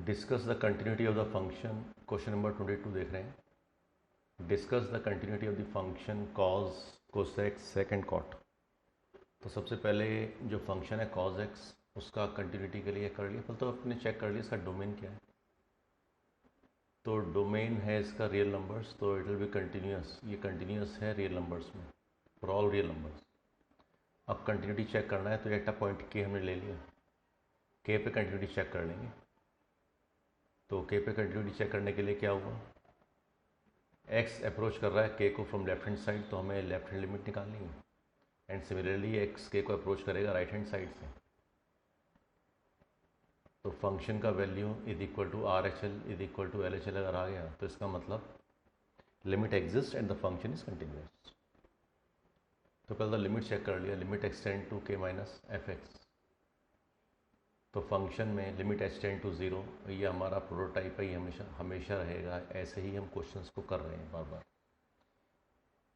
Discuss the continuity of the function, question number 22 देख रहे हैं। Discuss the continuity of the function cos, cosec, sec and cot. तो सबसे पहले जो फंक्शन है कॉज एक्स, उसका कंटिन्यूटी के लिए कर लिया, फिर तो अपने चेक कर लिया इसका डोमेन क्या है। तो डोमेन है इसका रियल नंबर्स, तो इट विल बी कंटिन्यूस। ये कंटिन्यूस है रियल नंबर्स में, फॉर ऑल रियल नंबर्स। अब कंटिन्यूटी चेक करना है तो एट अ पॉइंट के हमने ले लिया, के पे कंटिन्यूटी चेक कर लेंगे। तो के पे कंटिन्यूटी चेक करने के लिए क्या हुआ, एक्स अप्रोच कर रहा है के को फ्रॉम लेफ्ट हैंड साइड, तो हमें लेफ्ट हैंड लिमिट निकालनी है। एंड सिमिलरली एक्स के को अप्रोच करेगा राइट हैंड साइड से, तो फंक्शन का value is equal to R H L is equal to L H L अगर आ गया तो इसका मतलब limit exist and the function is continuous. तो पहले तो लिमिट चेक कर लिया, limit X tend to K minus F X. तो फंक्शन में लिमिट एक्सटेंड टू ज़ीरो, ये हमारा प्रोटोटाइप है, ये हमेशा हमेशा रहेगा। ऐसे ही हम क्वेश्चंस को कर रहे हैं बार बार।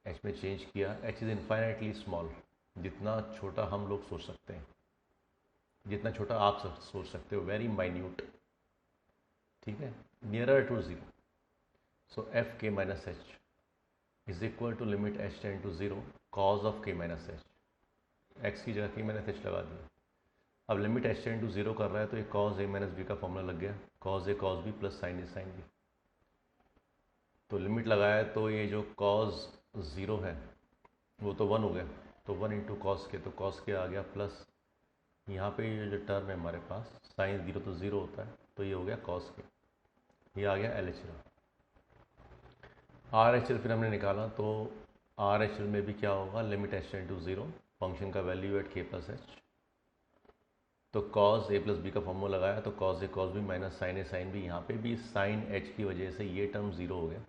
एच में चेंज किया, एच इज़ इन्फाइनाइटली स्मॉल, जितना छोटा हम लोग सोच सकते हैं, जितना छोटा आप सोच सकते हो, वेरी माइन्यूट, ठीक है, nearer to zero. So F K minus H is equal to limit H tend to zero cos of K minus H. X की जगह के माइनस एच लगा दिया। अब limit H tend to zero कर रहा है तो ये कॉज ए माइनस बी का फॉर्मूला लग गया, cos A cos B plus sine A sine B. तो लिमिट लगाया तो ये जो कॉज ज़ीरो है वो तो वन हो गया, तो वन इंटू कॉस के, तो कॉस के आ गया प्लस, यहाँ पे ये जो टर्म है हमारे पास साइन ज़ीरो तो ज़ीरो होता है, तो ये हो गया कॉस के, ये आ गया L H L. Are H L फिर हमने निकाला, तो आर एच एल में भी क्या होगा, limit H tend to zero, function का value at K plus H. तो कॉस ए प्लस बी का फॉर्मूला लगाया, तो cos A cos B minus sine A sine B, यहाँ पे भी साइन एच की वजह से ये टर्म ज़ीरो हो गया,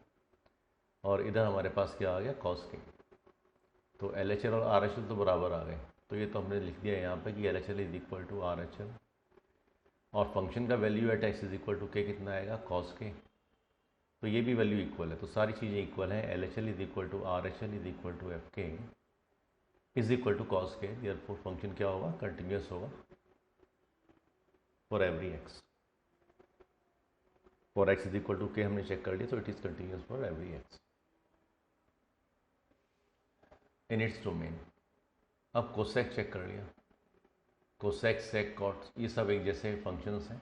और इधर हमारे पास क्या आ गया, कॉस के। तो एल एच एल और आर एच एल तो बराबर आ गए, तो ये तो हमने लिख दिया यहाँ पे कि L H L is equal to R H L, और फंक्शन का value at X is equal to K कितना आएगा, कॉस के। तो ये भी वैल्यू इक्वल है, तो सारी चीज़ें इक्वल हैं। L H L is equal to R H L is equal to F K is equal to cos K, therefore function क्या होगा, कंटिन्यूस होगा for every X. For X is equal to K हमने check कर लिया, तो it is continuous for every X in its domain. अब cosec check कर लिया, कोसेक सेक कॉट ये सब एक जैसे फंक्शंस हैं,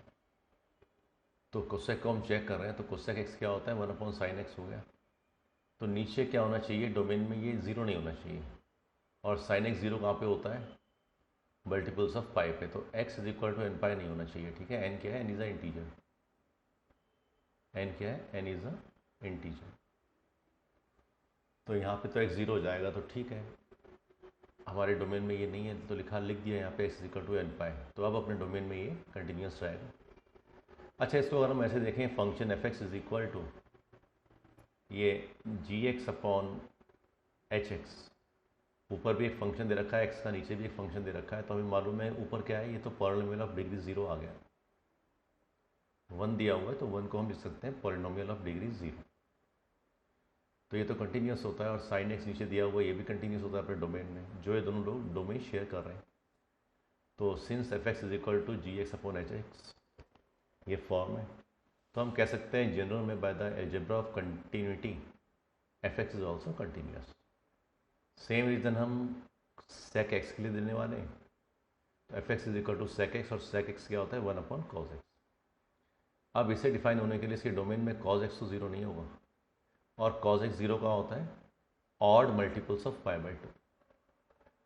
तो कोसेक को हम चेक कर रहे हैं। तो कोसेक एक्स क्या होता है, वन अपॉन साइन एक्स हो गया। तो नीचे क्या होना चाहिए, डोमेन में ये ज़ीरो नहीं होना चाहिए, और साइन एक्स ज़ीरो कहाँ पे होता है, मल्टीपल्स ऑफ पाई पे, तो X is equal to N pi नहीं होना चाहिए, ठीक है। एन क्या है, N is a integer, N क्या है, एन इज़ अ इंटीजर। तो यहाँ पे तो एक्स ज़ीरो हो जाएगा, तो ठीक है, हमारे डोमेन में ये नहीं है, तो लिखा लिख दिया यहाँ पे एक्स इक्वल टू एन पाई, तो अब अपने डोमेन में ये कंटिन्यूस रहेगा। अच्छा, इसको अगर हम ऐसे देखें, function F x is equal to ये G X upon H X, ऊपर भी एक फंक्शन दे रखा है एक्स का, नीचे भी एक फंक्शन दे रखा है, तो हमें मालूम है ऊपर क्या है, ये तो पॉलिनोमियल ऑफ डिग्री ज़ीरो आ गया, वन दिया हुआ है, तो वन को हम लिख सकते हैं पॉलिनोमियल ऑफ डिग्री ज़ीरो। तो ये तो कंटिन्यूस होता है, और साइन एक्स नीचे दिया हुआ है, ये भी कंटिन्यूस होता है अपने डोमेन में, जो ये दोनों लोग डोमेन शेयर कर रहे हैं। तो since F x is equal to G X upon H X, ये फॉर्म है, तो हम कह सकते हैं जनरल में by the algebra of continuity F x is also continuous. Same reason हम सेक एक्स के लिए देने वाले हैं, तो F x is equal to sec X, और सेक एक्स क्या होता है, वन अपॉन कॉज एक्स। अब इसे डिफाइन होने के लिए इसके डोमेन में कॉज एक्स तो ज़ीरो नहीं होगा, और कॉज एक्स ज़ीरो का होता है odd multiples of pi by two,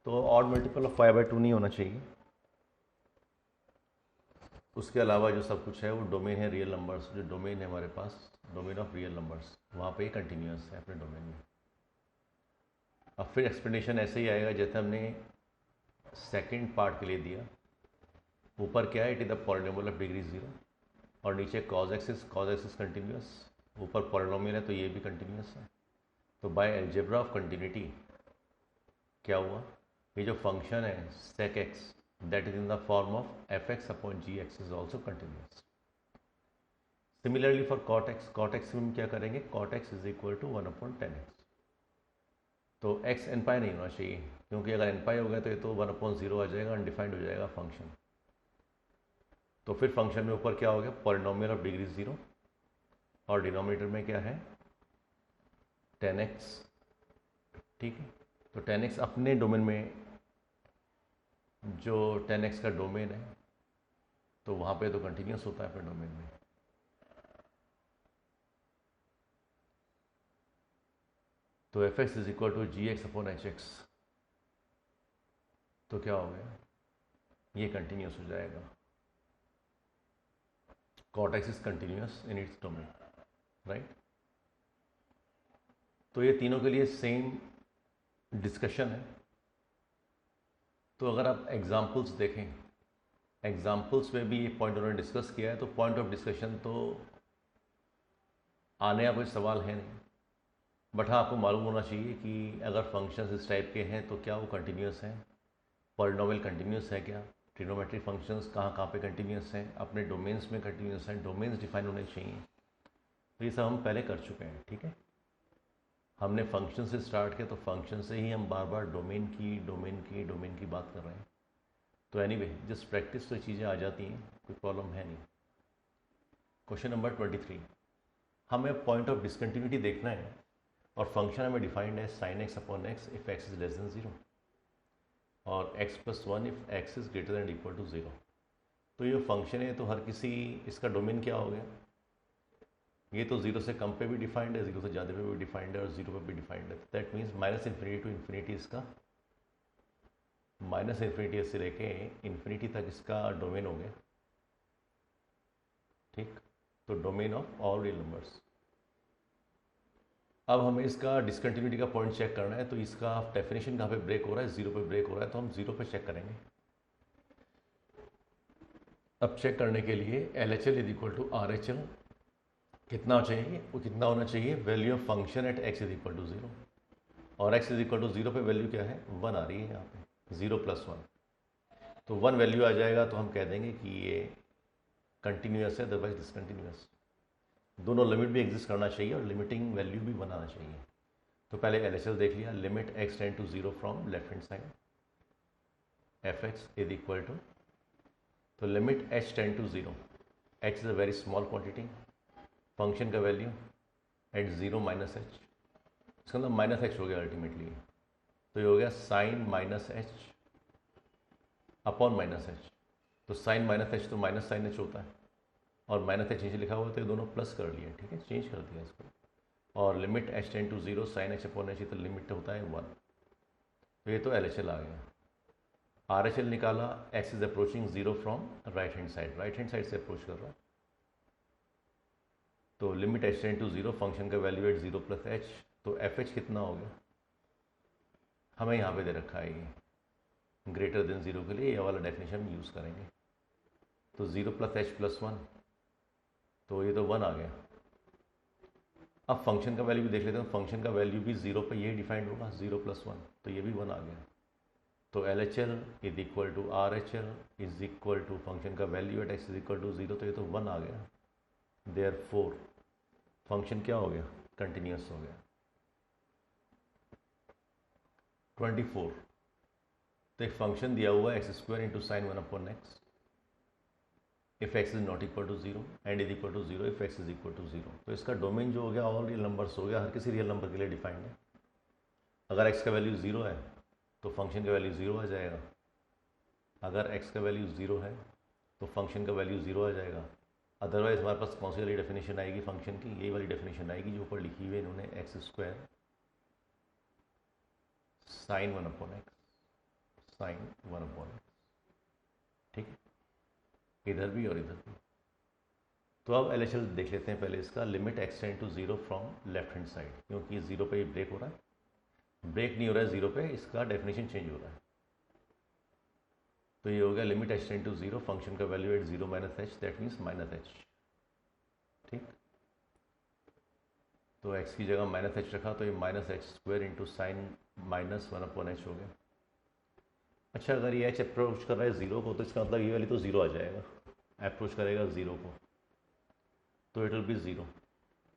तो odd multiple of pi by two नहीं होना चाहिए। उसके अलावा जो सब कुछ है वो डोमेन है रियल नंबर्स, जो डोमेन है हमारे पास डोमेन ऑफ रियल नंबर्स, वहाँ पे कंटिन्यूस है अपने डोमेन में। अब फिर एक्सप्लेनेशन ऐसे ही आएगा जैसे हमने सेकंड पार्ट के लिए दिया, ऊपर क्या है, it is the polynomial of degree zero, और नीचे कॉज एक्सिस कंटिन्यूस, ऊपर पॉलिनोमियल है तो ये भी कंटिन्यूस है। तो बाय अलजेब्रा ऑफ कंटिन्यूटी क्या हुआ, ये जो फंक्शन है sec X that is in the form of F X upon G X is also continuous. Similarly for cot X में हम क्या करेंगे, cot X is equal to one upon tan X. तो एक्स एन पाई नहीं होना चाहिए, क्योंकि अगर एन पाई हो गया तो ये तो वन अपॉन ज़ीरो आ जाएगा, अनडिफाइंड हो जाएगा फंक्शन। तो फिर फंक्शन में ऊपर क्या हो गया, पॉलिनोमियल ऑफ डिग्री 0, और डिनोमिनेटर में क्या है 10x। ठीक है, तो 10x अपने डोमेन में, जो 10x का डोमेन है, तो वहाँ पे तो कंटिन्यूस होता है अपने डोमेन में। तो fx is equal to G X upon H X, तो क्या हो गया, ये कंटिन्यूस हो जाएगा। cot x is continuous in its domain, right. तो ये तीनों के लिए सेम डिस्कशन है। तो अगर आप एग्जाम्पल्स देखें, एग्जाम्पल्स में भी ये पॉइंट उन्होंने डिस्कस किया है, तो पॉइंट ऑफ डिस्कशन तो आने का कोई सवाल है नहीं, बट हाँ आपको मालूम होना चाहिए कि अगर फंक्शंस इस टाइप के हैं तो क्या वो कंटिन्यूस हैं, पॉलिनोमियल कंटिन्यूस है क्या, ट्रिग्नोमेट्रिक फंक्शंस कहाँ कहाँ पे कंटिन्यूस हैं, अपने डोमेन्स में कंटिन्यूस हैं, डोमेन्स डिफाइन होने चाहिए। तो ये सब हम पहले कर चुके हैं, ठीक है। हमने फंक्शन से स्टार्ट किया, तो फंक्शन से ही हम बार बार डोमेन की बात कर रहे हैं। तो एनीवे जस्ट प्रैक्टिस तो चीज़ें आ जाती हैं, कोई प्रॉब्लम है नहीं। क्वेश्चन नंबर 23, हमें पॉइंट ऑफ डिसकंटिन्यूटी देखना है, और फंक्शन हमें डिफाइंड है sine X upon X if X is less than 0, और x plus 1 if x is greater than equal to 0। तो ये फंक्शन है, तो हर किसी, इसका डोमेन क्या हो गया, ये तो 0 से कम पे भी डिफाइंड है, 0 से ज़्यादा पे भी डिफाइंड है, और 0 पे भी डिफाइंड है। That means minus infinity to infinity इसका, माइनस इन्फिनिटी से लेके इन्फिनिटी तक इसका डोमेन हो गया, ठीक। तो domain of all real numbers. अब हमें इसका डिसकंटिन्यूटी का पॉइंट चेक करना है, तो इसका डेफिनेशन कहाँ पे ब्रेक हो रहा है, 0 पे ब्रेक हो रहा है, तो हम 0 पे चेक करेंगे। अब चेक करने के लिए LHL is equal to RHL कितना चाहिए, वो कितना होना चाहिए, value of function at x is equal to 0, और x इज इक्वल टू 0 पे वैल्यू क्या है, 1 आ रही है यहाँ पे, 0 प्लस 1, तो 1 वैल्यू आ जाएगा, तो हम कह देंगे कि ये कंटिन्यूस है, अदरवाइज डिसकंटिन्यूस। दोनों लिमिट भी एग्जिस्ट करना चाहिए और लिमिटिंग वैल्यू भी बनाना चाहिए। तो पहले LHL देख लिया, limit x tend to 0 from left hand side fx is equal to, तो limit h tend to 0, h is a very small quantity, function का वैल्यू एट 0 माइनस एच, इसका मतलब माइनस एच हो गया अल्टीमेटली, तो ये हो गया sine minus H upon minus H. तो साइन माइनस एच तो माइनस साइन एच होता है, और माइनस एच नीचे लिखा हुआ है, तो ये दोनों प्लस कर लिए, ठीक है, चेंज कर दिया इसको। और limit H tend to 0 sine H upon H, तो लिमिट होता है 1, तो ये तो LHL आ गया। RHL निकाला, x is approaching 0 from right hand side से अप्रोच कर रहा है, तो limit h tend to 0, function का वैल्यू एट 0 प्लस एच, तो FH कितना हो गया, हमें यहाँ पे दे रखा है ये ग्रेटर देन 0 के लिए, ये वाला डेफिनेशन हम यूज़ करेंगे। तो 0 प्लस एच प्लस 1, तो ये तो 1 आ गया। अब फंक्शन का वैल्यू भी देख लेते हैं, फंक्शन का वैल्यू भी 0 पे ये डिफाइंड होगा, 0 प्लस 1, तो ये भी 1 आ गया। तो LHL is equal to RHL is equal to function का value at x is equal to 0, तो ये तो 1 आ गया। देयरफॉर फंक्शन क्या हो गया, कंटिन्यूस हो गया। 24, तो एक फंक्शन दिया हुआ है X square into sine 1 upon X if x is not equal to 0 and is equal to 0 if x is equal to 0। तो इसका डोमेन जो हो गया ऑल रियल नंबर्स हो गया, हर किसी रियल नंबर के लिए डिफाइंड है। अगर x का वैल्यू 0 है तो फंक्शन का वैल्यू 0 आ जाएगा, अगर x का वैल्यू 0 है तो फंक्शन का वैल्यू 0 आ जाएगा। अदरवाइज हमारे पास कौन सी वाली डेफिनेशन आएगी फंक्शन की, यही वाली डेफिनेशन आएगी जो ऊपर लिखी हुई है इन्होंने, X square sine 1 upon X, sine 1 upon X, ठीक है, इधर भी और इधर भी। तो अब LHL देख लेते हैं पहले इसका, limit x tend to 0 from left hand side, क्योंकि 0 पे ही ब्रेक हो रहा है, ब्रेक नहीं हो रहा है 0 पे, इसका डेफिनेशन चेंज हो रहा है। तो ये हो गया limit h tend to 0, function का value at 0 minus H, that means minus H, ठीक। तो x की जगह माइनस एच रखा, तो ये minus H square into sign minus 1 upon H हो गया। अच्छा, अगर ये h अप्रोच कर रहा है 0 को, तो इसका मतलब ये वाली तो 0 आ जाएगा, अप्रोच करेगा 0 को, तो इट विल बी 0।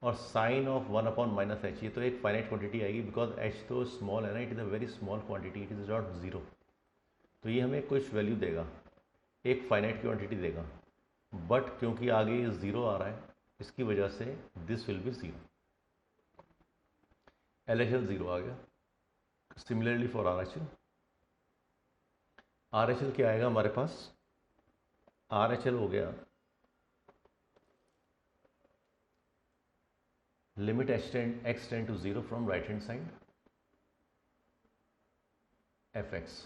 और sine of 1 upon minus H, ये तो एक फाइनाइट क्वांटिटी आएगी, बिकॉज h तो स्मॉल है ना, it is a very small quantity, it is not 0। तो ये हमें कुछ वैल्यू देगा, एक फाइनाइट क्वांटिटी देगा, बट क्योंकि आगे ये 0 आ रहा है इसकी वजह से दिस विल बी 0, LHL 0 आ गया। सिमिलरली फॉर RHL, RHL क्या आएगा हमारे पास, RHL हो गया limit x tend to 0 from right hand side fx।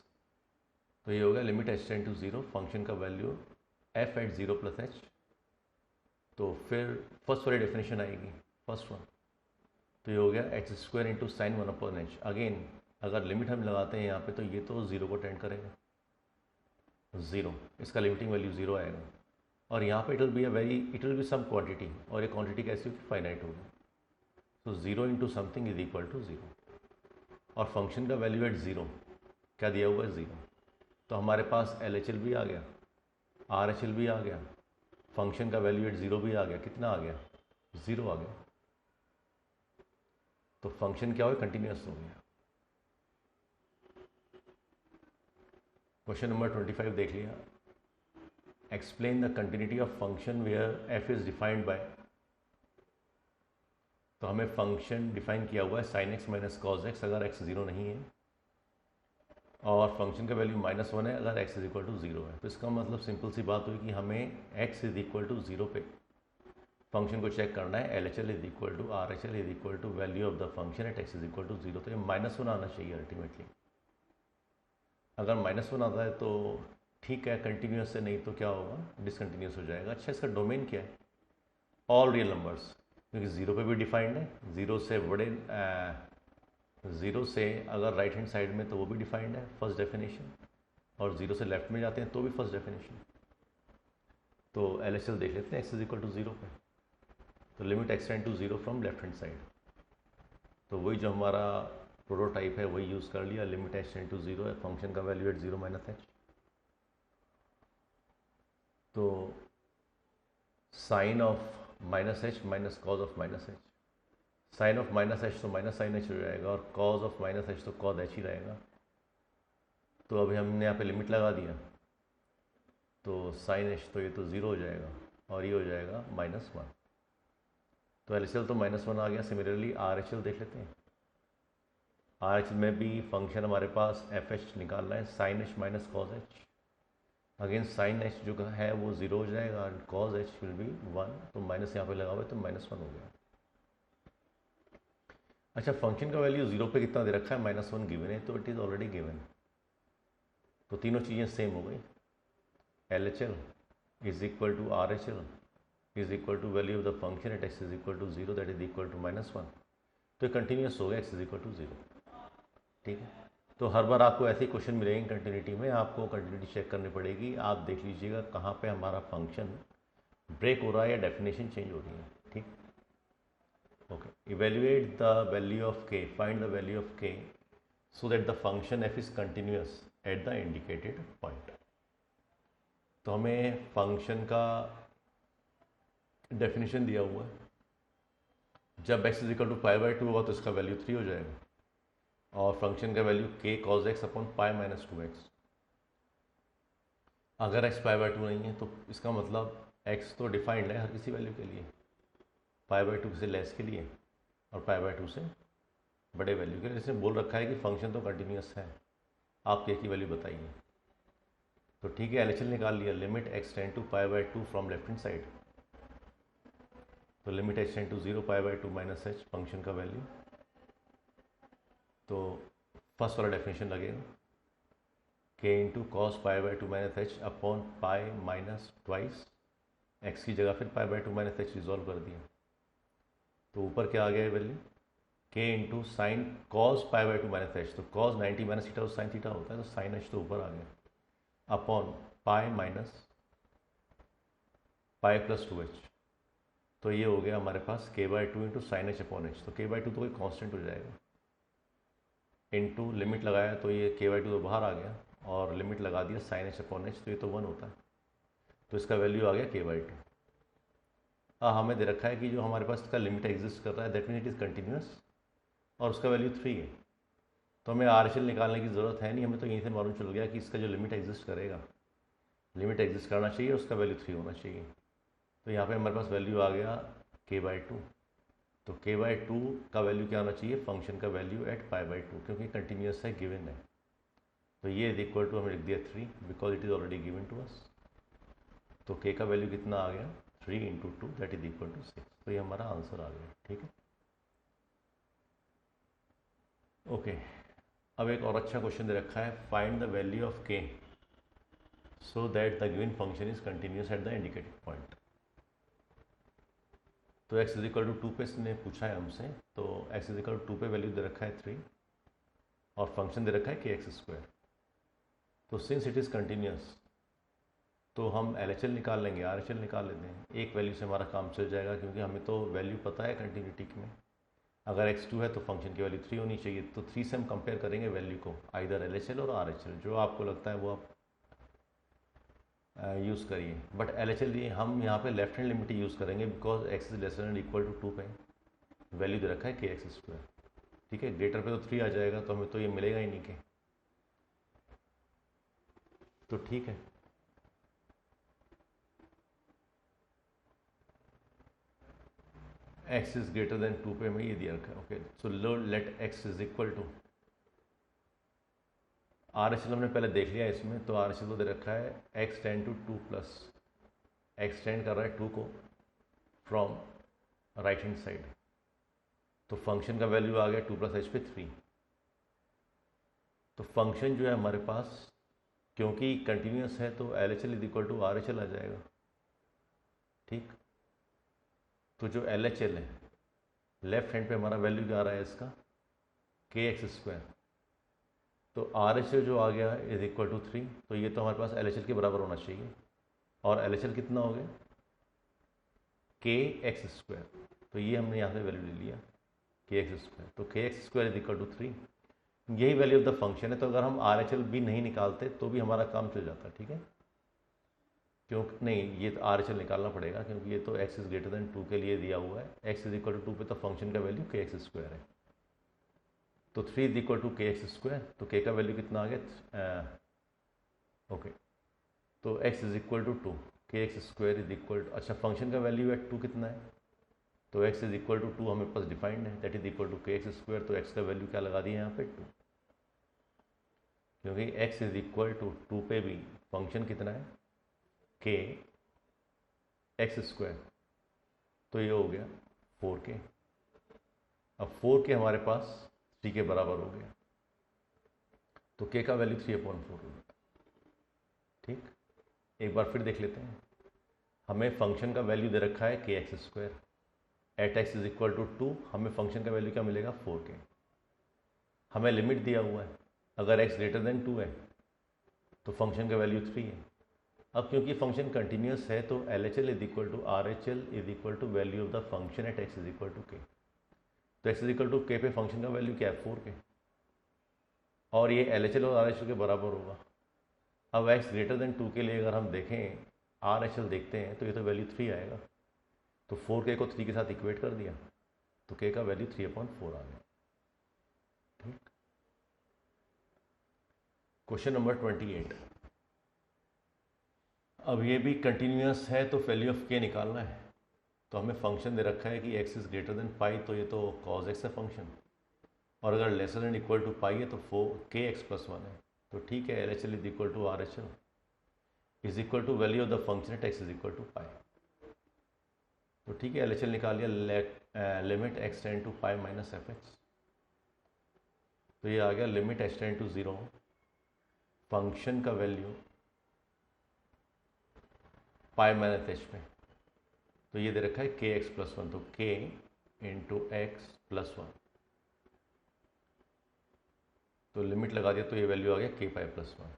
तो ये हो गया limit h tend to 0, function का value f at 0 plus h। तो फिर फर्स्ट वाली डेफिनेशन आएगी, फर्स्ट वन, तो ये हो गया x square into sine 1 upon H. Again अगर लिमिट हम लगाते हैं यहाँ पे तो ये तो 0 को टेंड करेगा, 0, इसका लिमिटिंग वैल्यू 0 आएगा। और यहाँ पे it will be some quantity, और ये क्वांटिटी कैसी होगी, फाइनाइट होगी। तो 0 into something is equal to 0, और फंक्शन का वैल्यू एट 0 क्या दिया हुआ है, 0। तो हमारे पास LHL भी आ गया, RHL भी आ गया, फंक्शन का वैल्यू एट 0 भी आ गया, कितना आ गया, 0 आ गया। तो फंक्शन क्या हो गया, कंटिन्यूअस हो गया। क्वेश्चन नंबर 25 देख लिया, explain the continuity of function where f is defined by. तो हमें फंक्शन डिफाइन किया हुआ है sin x minus cos X अगर x 0 नहीं है, और फंक्शन का वैल्यू -1 है अगर x इज इक्वल टू 0 है। तो इसका मतलब सिंपल सी बात हुई कि हमें x इज इक्वल टू 0 पे फंक्शन को चेक करना है। LHL is equal to RHL is equal to value of the function at x is equal to 0। तो ये -1 आना चाहिए अल्टीमेटली। अगर -1 आता है तो ठीक है, कंटिन्यूस है, नहीं तो क्या होगा, डिसकंटिन्यूस हो जाएगा। अच्छा, इसका डोमेन क्या है, ऑल रियल नंबर्स, क्योंकि 0 पे भी डिफाइंड है, 0 से बड़े 0 से अगर राइट हैंड साइड में तो वो भी डिफाइंड है, फर्स्ट डेफिनेशन, और 0 से लेफ्ट में जाते हैं तो भी फर्स्ट डेफिनेशन। तो LHL देख लेते हैं x इज इक्वल टू 0 पे। तो limit x tend to 0 from left hand side, तो वही जो हमारा प्रोटोटाइप है वही यूज़ कर लिया, लिमिट h टेंड टू 0 है, फंक्शन का वैल्यू एट 0 माइनस h। तो sine of minus h minus cos of minus h, sine of minus h तो माइनस साइन h हो जाएगा, और कॉज ऑफ माइनस h तो कॉज h ही रहेगा। तो अभी हमने यहाँ पे लिमिट लगा दिया, तो साइन h तो ये तो 0 हो जाएगा, और ये हो जाएगा -1। तो LHL तो -1 आ गया। सिमिलरली RHL देख लेते हैं, RHL में भी फंक्शन हमारे पास FH निकालना है, sine h minus cos h। Again sine h जो है वो 0 हो जाएगा, और कॉज h विल बी 1, तो माइनस यहाँ पे लगा हुआ है तो -1 हो गया। अच्छा, फंक्शन का वैल्यू 0 पे कितना दे रखा है, -1 गिवन है, तो इट इज़ ऑलरेडी गिवन। तो तीनों चीज़ें सेम हो गई। LHL is equal to RHL is equal to value of the function at x is equal to 0 that is equal to -1। तो ये कंटिन्यूस हो गया, x इज इक्वल टू 0। ठीक है, तो हर बार आपको ऐसे क्वेश्चन मिलेंगे कंटिन्यूटी में, आपको कंटिन्यूटी चेक करनी पड़ेगी। आप देख लीजिएगा कहाँ पे हमारा फंक्शन ब्रेक हो रहा है या डेफिनेशन चेंज हो रही है। ठीक, okay. Evaluate the value of k, find the value of k so that the function f is continuous at the indicated point. तो हमें फंक्शन का डेफिनेशन दिया हुआ है, जब x इज इक्वल टू π/2 होगा तो इसका वैल्यू 3 हो जाएगा, और फंक्शन का value k cos x upon pi minus 2x। अगर x π/2 नहीं है तो इसका मतलब x तो डिफाइंड है हर किसी वैल्यू के लिए, π/2 से लेस के लिए और π/2 से बड़े वैल्यू के लिए। इसने बोल रखा है कि फंक्शन तो कंटिन्यूस है, आप k की वैल्यू बताइए। तो ठीक है, LHL निकाल लिया, limit x tend to π/2 from left hand side, तो limit h tend to 0 π/2 minus h function का वैल्यू। तो फर्स्ट वाला डेफिनेशन लगेगा, k into cos π/2 minus h upon pi minus twice x की जगह फिर π/2 माइनस h रिजॉल्व कर दिया। तो ऊपर क्या आ गया है value, k into sine cos π/2 minus h, तो कॉस 90 माइनस थीटा तो साइन थीटा होता है, तो साइन h तो ऊपर आ गया, upon pi minus pi plus 2h। तो ये हो गया हमारे पास k/2 into sine h upon h। तो k/2 तो कोई कांस्टेंट हो जाएगा, इनटू लिमिट लगाया तो ये k/2 तो बाहर आ गया, और लिमिट लगा दिया साइन h अपॉन h, तो ये तो 1 होता है, तो इसका वैल्यू आ गया k/2। हमें दे रखा है कि जो हमारे पास इसका लिमिट एग्जिस्ट कर रहा है that mean it is continuous, और उसका वैल्यू 3 है। तो हमें RHL निकालने की ज़रूरत है नहीं, हमें तो यहीं से मालूम चल गया कि इसका जो लिमिट एग्जिस्ट करेगा, लिमिट एग्जिस्ट करना चाहिए, उसका वैल्यू 3 होना चाहिए। तो यहाँ पे हमारे पास वैल्यू आ गया k/2। तो k/2 का वैल्यू क्या होना चाहिए, फंक्शन का वैल्यू एट π/2, क्योंकि कंटिन्यूस है, गिवन है। तो ये इज इक्वल टू, हमें लिख दिया 3 because it is already given to us. तो k का वैल्यू कितना आ गया, 3 × 2 दैट इज इक्वल टू 6। तो ये हमारा आंसर आ गया। ठीक है, ओके। अब एक और अच्छा क्वेश्चन दे रखा है, find the value of k so that the given function is continuous at the indicated point. तो x इज इक्वल टू 2 पे इसने पूछा है हमसे। तो x इज इक्वल टू 2 पे वैल्यू दे रखा है 3 और फंक्शन दे रखा है kx²। तो सिंस इट इज़ कंटिन्यूस तो हम LHL निकाल लेंगे, RHL निकाल लेते हैं। एक वैल्यू से हमारा काम चल जाएगा, क्योंकि हमें तो वैल्यू पता है कंटिन्यूटी में। अगर x2 है तो फंक्शन की वैल्यू 3 होनी चाहिए। तो 3 से हम कंपेयर करेंगे वैल्यू को, आइदर LHL और RHL, जो आपको लगता है वो आप यूज़ करिए। बट LHL हम यहाँ पे लेफ्ट हैंड लिमिट यूज़ करेंगे, because x is lesser and equal to 2 पे वैल्यू दे रखा है kx²। ठीक है, ग्रेटर पे तो 3 आ जाएगा, तो हमें तो ये मिलेगा ही नहीं के। तो ठीक है, x इज ग्रेटर देन 2 पे हमें ये दिया रखा है। Okay, so let x is equal to RHL हमने पहले देख लिया इसमें। तो RHL को दे रखा है x tend to 2 plus, x tend कर रहा है 2 को फ्रॉम राइट हैंड साइड। तो फंक्शन का वैल्यू आ गया 2 + h पे 3। तो फंक्शन जो है हमारे पास, क्योंकि कंटिन्यूस है, तो LHL is equal to RHL आ जाएगा। ठीक, तो जो LHL है लेफ्ट हैंड पे हमारा वैल्यू क्या आ रहा है इसका, kx²। तो RHL जो आ गया इज इक्वल टू 3। तो ये तो हमारे पास LHL के बराबर होना चाहिए। और LHL कितना हो गया, kx²। तो ये हमने यहाँ से वैल्यू ले लिया kx²। तो kx² इज इक्वल टू 3, यही वैल्यू ऑफ द फंक्शन है। तो अगर हम RHL भी नहीं निकालते तो भी हमारा काम चल जाता। ठीक है, क्यों नहीं, ये तो RHL निकालना पड़ेगा, क्योंकि ये तो x इज ग्रेटर देन 2 के लिए दिया हुआ है। x इज इक्वल टू 2 पे तो फंक्शन का वैल्यू kx² है। तो 3 इज इक्वल टू kx²। तो k का वैल्यू कितना आ गया, ओके। तो x is equal to 2, kx² is equal to, अच्छा फंक्शन का वैल्यू है 2 कितना है, तो x इज इक्वल टू 2 हमें पास डिफाइंड है, that is equal to kx²। तो x का वैल्यू क्या लगा दिया यहाँ पे 2, क्योंकि x इज इक्वल टू 2 पे भी फंक्शन कितना है kx²। तो ये हो गया 4k। अब 4k हमारे पास 3 के बराबर हो गया। तो k का वैल्यू 3/4 हो गया। ठीक, एक बार फिर देख लेते हैं। हमें फंक्शन का वैल्यू दे रखा है kx²। At x is equal to 2 हमें फंक्शन का वैल्यू क्या मिलेगा, 4k। हमें लिमिट दिया हुआ है, अगर x ग्रेटर देन 2 है तो फंक्शन का वैल्यू 3 है। अब क्योंकि फंक्शन कंटिन्यूस है, तो LHL is equal to RHL is equal to value of the function at x is equal to k। तो x is equal to k पे फंक्शन का वैल्यू क्या है, 4k, और ये LHL और RHL के बराबर होगा। अब x ग्रेटर देन 2 के लिए अगर हम देखें, RHL देखते हैं, तो ये तो वैल्यू 3 आएगा। तो 4k को 3 के साथ इक्वेट कर दिया, तो k का वैल्यू 3/4 आ गया। ठीक, क्वेश्चन नंबर 28। अब ये भी कंटिन्यूस है, तो वैल्यू ऑफ k निकालना है। तो हमें फंक्शन दे रखा है कि x is greater than pi, तो ये तो cos x है फंक्शन, और अगर lesser than equal to pi है तो kx+1 है। तो ठीक है, LHL is equal to RHL is equal to value of the function at x is equal to pi. तो ठीक है, LHL निकाल लिया, limit x tend to pi minus fx। तो ये आ गया limit h tend to 0, function का वैल्यू पाई माइनस h में। तो ये दे रखा है kx+1, तो k इंटू x+1। तो लिमिट लगा दिया, तो ये वैल्यू आ गया k π+1।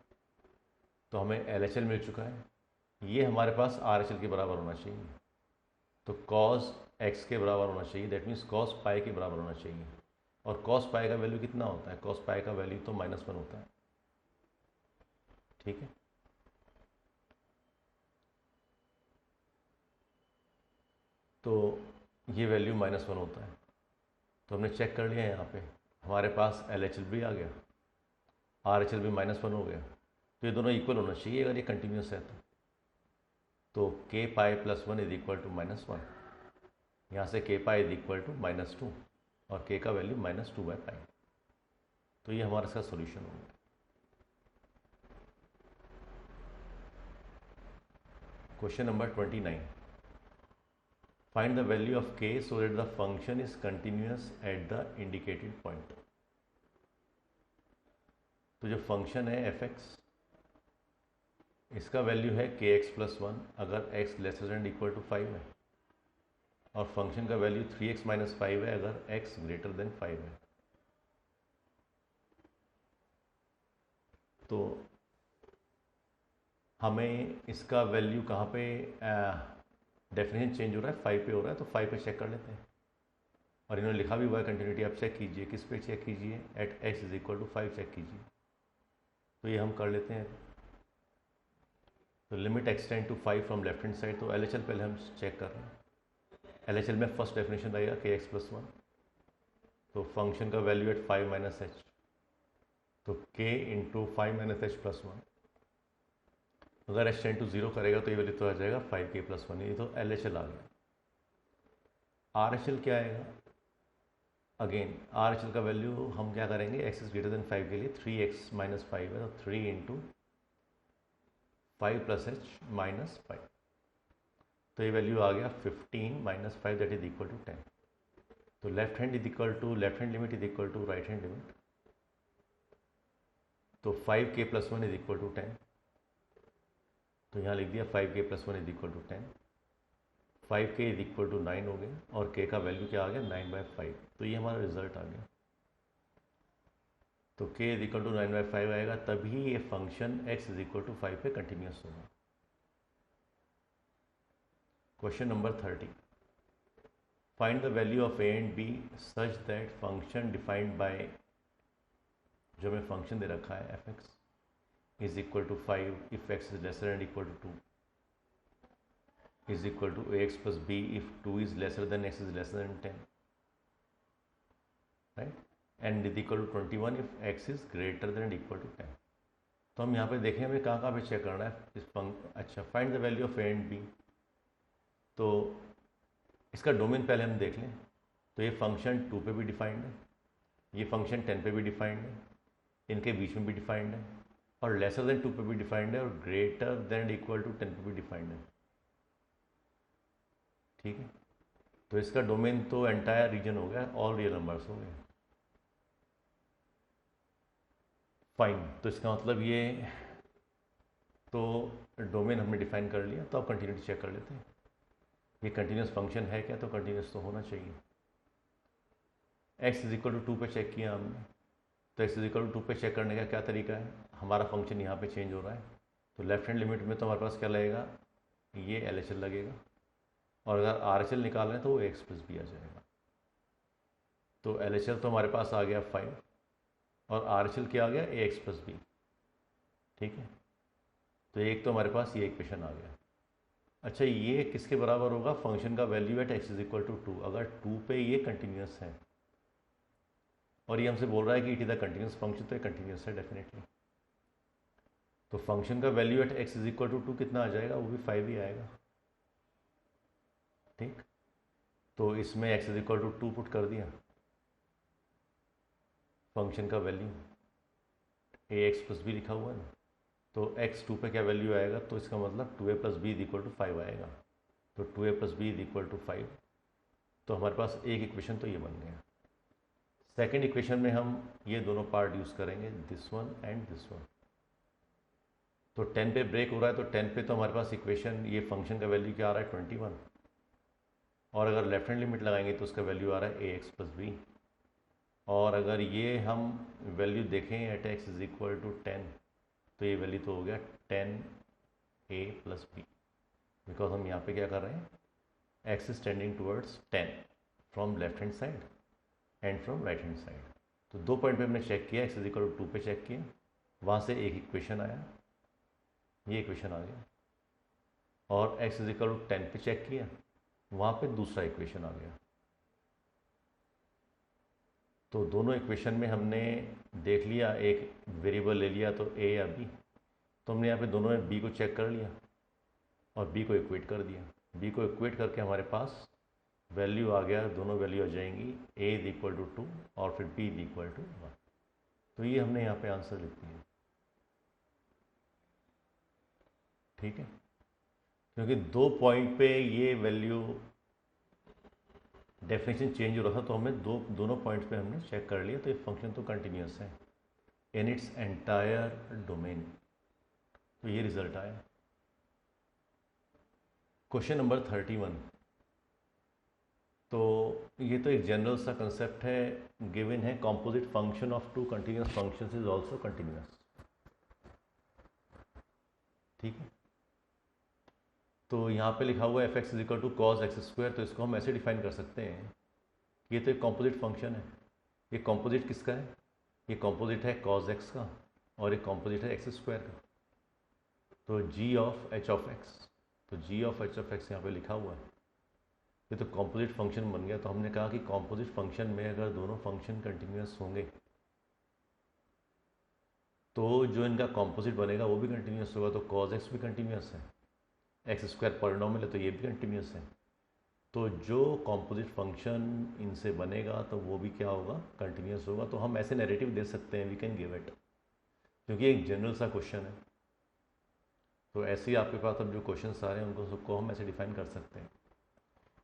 तो हमें LHL मिल चुका है, ये हमारे पास RHL के बराबर होना चाहिए। तो cos x के बराबर होना चाहिए, दैट मीन्स cos पाई के बराबर होना चाहिए। और cos पाई का वैल्यू कितना होता है, cos पाई का वैल्यू तो -1 होता है। ठीक है, तो ये वैल्यू -1 होता है। तो हमने चेक कर लिया, यहाँ पे हमारे पास LHL भी आ गया, RHL भी -1 हो गया। तो ये दोनों इक्वल होना चाहिए अगर ये कंटिन्यूस है तो। तो k pi plus one is equal to -1, यहाँ से k pi is equal to -2 और k का वैल्यू -2/पाई। तो ये हमारा इसका सोल्यूशन हो गया। Question number 29, find the value of k so that the function is continuous at the indicated point. तो जो फंक्शन है fx, इसका वैल्यू है kx प्लस 1 अगर x less than equal to 5 है, और फंक्शन का वैल्यू 3x माइनस 5 है अगर x ग्रेटर देन 5 है। तो हमें इसका वैल्यू कहाँ पे डेफिनेशन चेंज हो रहा है, 5 पे हो रहा है, तो 5 पे चेक कर लेते हैं। और इन्होंने लिखा भी हुआ है कंटिन्यूटी, आप चेक कीजिए, किस पे चेक कीजिए, at x is equal to 5 check कीजिए। तो ये हम कर लेते हैं। तो limit X tend to 5 from left hand side, तो LHL पहले हम चेक कर रहे हैं। LHL में फर्स्ट डेफिनेशन रहेगा kx प्लस 1, तो फंक्शन का वैल्यू एट 5 माइनस एच, तो k into 5 minus H plus 1। अगर h टेंड टू 0 करेगा तो ये वैल्यू तो आ जाएगा 5k प्लस 1, ये तो LHL आ गया। RHL क्या आएगा? अगेन RHL का वैल्यू हम क्या करेंगे, x इज ग्रेटर देन 5 के लिए 3x माइनस 5 है, तो 3 इंटू 5 प्लस एच माइनस 5, तो ये वैल्यू आ गया 15 minus 5 that is equal to 10। तो left hand is equal to left hand limit is equal to right hand limit, तो 5k plus 1 is equal to 10। तो यहाँ लिख दिया 5k plus 1 is equal to 10, 5k is equal to 9 हो गया, और k का वैल्यू क्या आ गया 9/5। तो ये हमारा रिजल्ट आ गया। तो k इज इक्वल टू 9/5 आएगा, तभी ये function x is equal to 5 पे कंटिन्यूस होगा। Question number 30, find the value of a and b such that function defined by, जो हमें फंक्शन दे रखा है fx is equal to 5 if x is lesser and equal to 2, is equal to ax plus b if 2 is lesser than x is lesser than 10, right, and is equal to 21 if x is greater than and equal to 10। तो हम यहाँ पे देखें हमें कहाँ पे check करना है इस अच्छा, find the value of a and b। तो इसका डोमेन पहले हम देख लें। तो ये फंक्शन 2 पे भी डिफाइंड है, ये फंक्शन 10 पे भी डिफाइंड है, इनके बीच में भी डिफाइंड है, और लेसर देन 2 पे भी डिफाइंड है, और ग्रेटर देन इक्वल टू 10 पे भी डिफाइंड है। ठीक है, तो इसका डोमेन तो एंटायर रीजन हो गया, ऑल रियल नंबर्स हो गए। फाइन, तो इसका मतलब ये, तो डोमेन हमने डिफाइन कर लिया। तो अब कंटिन्यूटी चेक कर लेते हैं, ये कंटिन्यूस फंक्शन है क्या? तो कंटिन्यूस तो होना चाहिए। x इज इक्वल टू 2 पे चेक किया हमने, तो x इज इक्वल टू 2 पे चेक करने का क्या तरीका है, हमारा फंक्शन यहाँ पे चेंज हो रहा है, तो लेफ्ट हैंड लिमिट में तो हमारे पास क्या लगेगा, ये LHL लगेगा, और अगर RHL निकाल रहे हैं तो वो x प्लस b आ जाएगा। तो LHL तो हमारे पास आ गया 5, और RHL क्या आ गया, ax प्लस b। ठीक है, तो एक तो हमारे पास ये इक्वेशन आ गया। अच्छा, ये किसके बराबर होगा, फंक्शन का value at x is equal to 2, अगर 2 पे ये कंटिन्यूस है, और ये हमसे बोल रहा है कि it is a continuous function, तो ये कंटिन्यूस है डेफिनेटली। तो फंक्शन का value at x is equal to 2 कितना आ जाएगा, वो भी 5 ही आएगा। ठीक, तो इसमें x is equal to 2 put कर दिया, फंक्शन का वैल्यू ax प्लस बी लिखा हुआ है ना, तो x 2 पे क्या वैल्यू आएगा, तो इसका मतलब 2a plus B is equal to 5 आएगा। तो 2a plus B is equal to 5, तो हमारे पास एक इक्वेशन तो ये बन गया। सेकेंड इक्वेशन में हम ये दोनों पार्ट यूज़ करेंगे, this one and this one. तो 10 पे ब्रेक हो रहा है, तो 10 पे तो हमारे पास इक्वेशन, ये फंक्शन का वैल्यू क्या आ रहा है 21, और अगर लेफ्ट हैंड लिमिट लगाएंगे तो उसका वैल्यू आ रहा है ax प्लस बी, और अगर ये हम वैल्यू देखें at x is equal to 10, तो ये वैल्यू तो हो गया 10a प्लस बी, बिकॉज हम यहाँ पे क्या कर रहे हैं, x is tending towards 10 from left hand side and from right hand side. तो 2 पॉइंट पे हमने चेक किया, x इज इक्वल टू 2 पे चेक किया, वहाँ से एक इक्वेशन आया, ये इक्वेशन आ गया, और x इज इक्वल टू 10 पे चेक किया, वहाँ पे दूसरा इक्वेशन आ गया। तो दोनों इक्वेशन में हमने देख लिया, एक वेरिएबल ले लिया, तो a या b, तो हमने यहाँ पे दोनों में b को चेक कर लिया, और बी को इक्वेट कर दिया। बी को इक्वेट करके हमारे पास वैल्यू आ गया, दोनों वैल्यू आ जाएंगी, ए इज इक्वल टू 2 और फिर बी इज इक्वल टू 1। तो ये हमने यहाँ पे आंसर लिख दिया। ठीक है, क्योंकि 2 पॉइंट पे ये वैल्यू डेफिनेशन चेंज हो रहा था, तो हमें दोनों पॉइंट्स पे हमने चेक कर लिया, तो ये फंक्शन तो कंटिन्यूस है इन इट्स एंटायर डोमेन। तो ये रिजल्ट आया। Question number 31। तो ये तो एक जनरल सा कंसेप्ट है, गिवन है composite function of two continuous functions is also continuous. ठीक है, तो यहाँ पे लिखा हुआ है f x is equal to cos x square, तो इसको हम ऐसे डिफाइन कर सकते हैं, ये तो एक कॉम्पोजिट फंक्शन है। ये कॉम्पोजिट किसका है? ये कॉम्पोजिट है कॉज एक्स का और एक कॉम्पोजिट है एक्स स्क्वायर का। तो जी ऑफ एच ऑफ एक्स, तो जी ऑफ एच ऑफ एक्स यहाँ पे लिखा हुआ है। ये तो कॉम्पोजिट फंक्शन बन गया। तो हमने कहा कि कॉम्पोजिट फंक्शन में अगर दोनों फंक्शन कंटिन्यूस होंगे तो जो इनका कॉम्पोजिट बनेगा वो भी कंटिन्यूस होगा। तो कॉज एक्स भी कंटिन्यूस है, एक्स स्क्वायर पॉलिनॉमियल है तो ये भी कंटिन्यूस है। तो जो कॉम्पोजिट फंक्शन इनसे बनेगा तो वो भी क्या होगा? कंटिन्यूस होगा। तो हम ऐसे नैरेटिव दे सकते हैं, वी कैन गिव इट, क्योंकि एक जनरल सा क्वेश्चन है। तो ऐसे ही आपके पास अब जो क्वेश्चन आ रहे हैं उनको सबको हम ऐसे डिफाइन कर सकते हैं।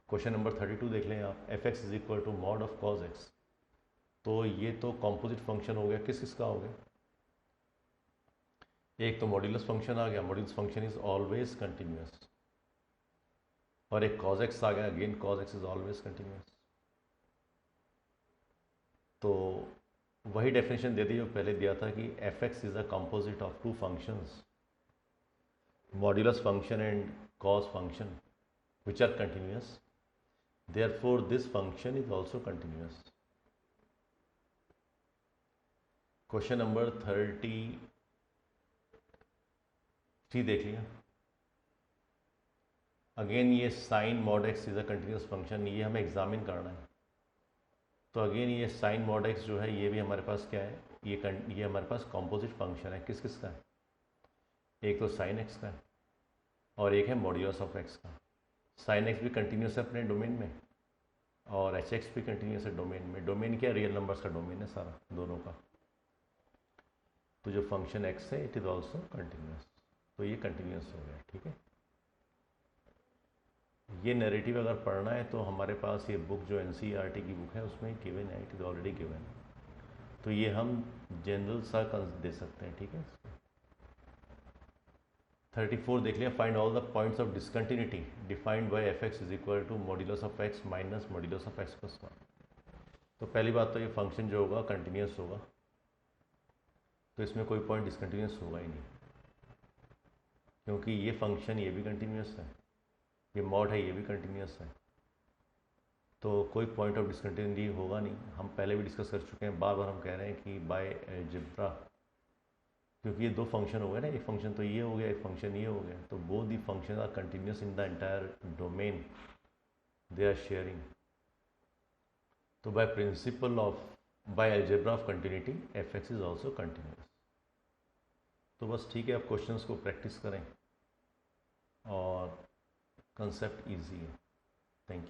क्वेश्चन नंबर 32 देख लें आप, f x is equal to mod of cos x. तो ये तो कॉम्पोजिट फंक्शन हो गया, किस किसका हो गया? एक तो मॉड्यूलस फंक्शन आ गया, modulus function is always continuous, और एक कॉज एक्स आ गया, again cos x is always continuous. तो वही डेफिनेशन दे दी जो पहले दिया था कि f x is a composite of two functions, modulus function and cos function, which are continuous, therefore this function is also continuous. Question number 33 देख लिया। Again ये sine mod x is a continuous function, ये हमें examine करना है। तो again ये sine mod x जो है ये भी हमारे पास क्या है? ये हमारे पास कॉम्पोजिट फंक्शन है। किस किस का है? एक तो साइन एक्स का है और एक है मॉड्यूलस ऑफ एक्स का। साइन एक्स भी कंटिन्यूस है अपने डोमेन में और एच एक्स भी कंटिन्यूस है डोमेन में। डोमेन क्या? रियल नंबर्स का डोमेन है सारा, दोनों का। तो जो फंक्शन एक्स है इट इज़ ऑल्सो कंटिन्यूस, तो ये कंटिन्यूस हो गया। ठीक है, ये नैरेटिव अगर पढ़ना है तो हमारे पास ये बुक जो एनसीईआरटी की बुक है उसमें गिवन है, इट इज़ ऑलरेडी गिवन। तो ये हम जनरल सा दे सकते हैं। ठीक है, 34 देख लिया, find all the points of discontinuity defined by f x is equal to modulus of x minus modulus of x plus 1। तो पहली बात तो ये फंक्शन जो होगा कंटिन्यूस होगा, तो इसमें कोई पॉइंट डिसकंटिन्यूस होगा ही नहीं, क्योंकि ये फंक्शन ये भी कंटिन्यूस है, ये मॉड है ये भी कंटिन्यूस है, तो कोई पॉइंट ऑफ डिसकंटिन्यूटी होगा नहीं। हम पहले भी डिस्कस कर चुके हैं, बार बार हम कह रहे हैं कि बाय अलजेब्रा, क्योंकि ये दो फंक्शन हो गए ना, एक फंक्शन तो ये हो गया, एक फंक्शन ये हो गया, तो both the function are continuous in the entire domain they are sharing. तो by principle of, by algebra of continuity F x is also continuous. तो बस ठीक है, आप क्वेश्चंस को प्रैक्टिस करें और कंसेप्ट ईजी है। Thank you.